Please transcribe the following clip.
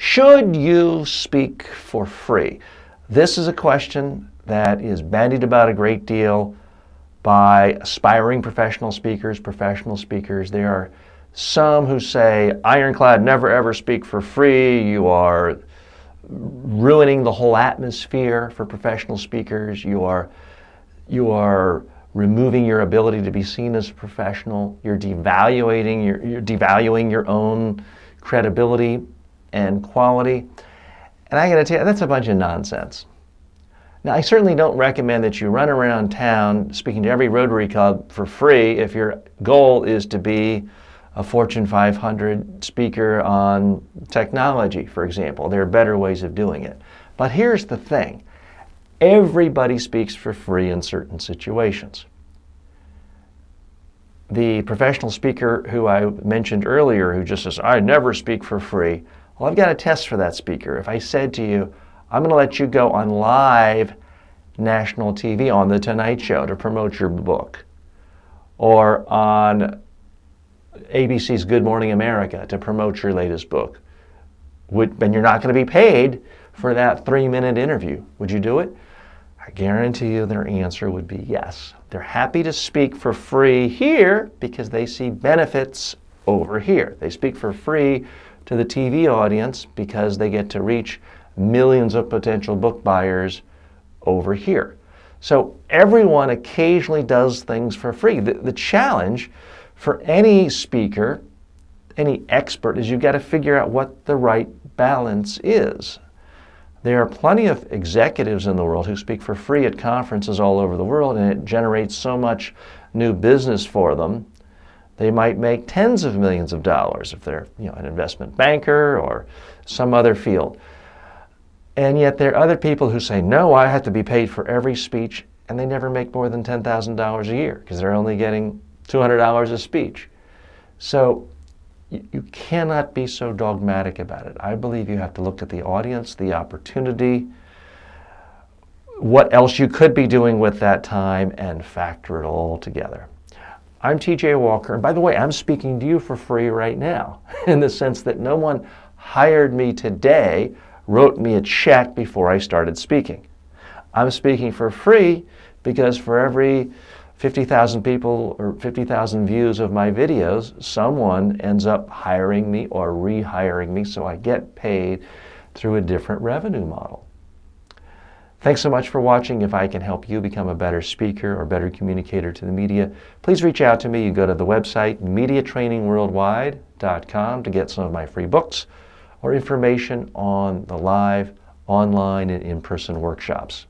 Should you speak for free? This is a question that is bandied about a great deal by aspiring professional speakers. There are some who say, ironclad, never ever speak for free. You are ruining the whole atmosphere for professional speakers. You are removing your ability to be seen as a professional. You're devaluing your own credibility and quality. And I got to tell you, that's a bunch of nonsense. Now, I certainly don't recommend that you run around town speaking to every Rotary Club for free if your goal is to be a Fortune 500 speaker on technology, for example. There are better ways of doing it. But here's the thing. Everybody speaks for free in certain situations. The professional speaker who I mentioned earlier who just says, I never speak for free, well, I've got a test for that speaker. If I said to you, I'm going to let you go on live national TV on The Tonight Show to promote your book, or on ABC's Good Morning America to promote your latest book, and you're not going to be paid for that 3-minute interview, would you do it? I guarantee you their answer would be yes. They're happy to speak for free here because they see benefits over here. They speak for free to the TV audience because they get to reach millions of potential book buyers over here. So everyone occasionally does things for free. The challenge for any speaker, any expert, is you've got to figure out what the right balance is. There are plenty of executives in the world who speak for free at conferences all over the world, and it generates so much new business for them. They might make tens of millions of dollars if they're, an investment banker or some other field. And yet there are other people who say, no, I have to be paid for every speech, and they never make more than $10,000 a year because they're only getting $200 a speech. So you cannot be so dogmatic about it. I believe you have to look at the audience, the opportunity, what else you could be doing with that time, and factor it all together. I'm TJ Walker, and by the way, I'm speaking to you for free right now, in the sense that no one hired me today, wrote me a check before I started speaking. I'm speaking for free because for every 50,000 people or 50,000 views of my videos, someone ends up hiring me or rehiring me, so I get paid through a different revenue model. Thanks so much for watching. If I can help you become a better speaker or better communicator to the media, please reach out to me. You go to the website mediatrainingworldwide.com to get some of my free books or information on the live, online, and in-person workshops.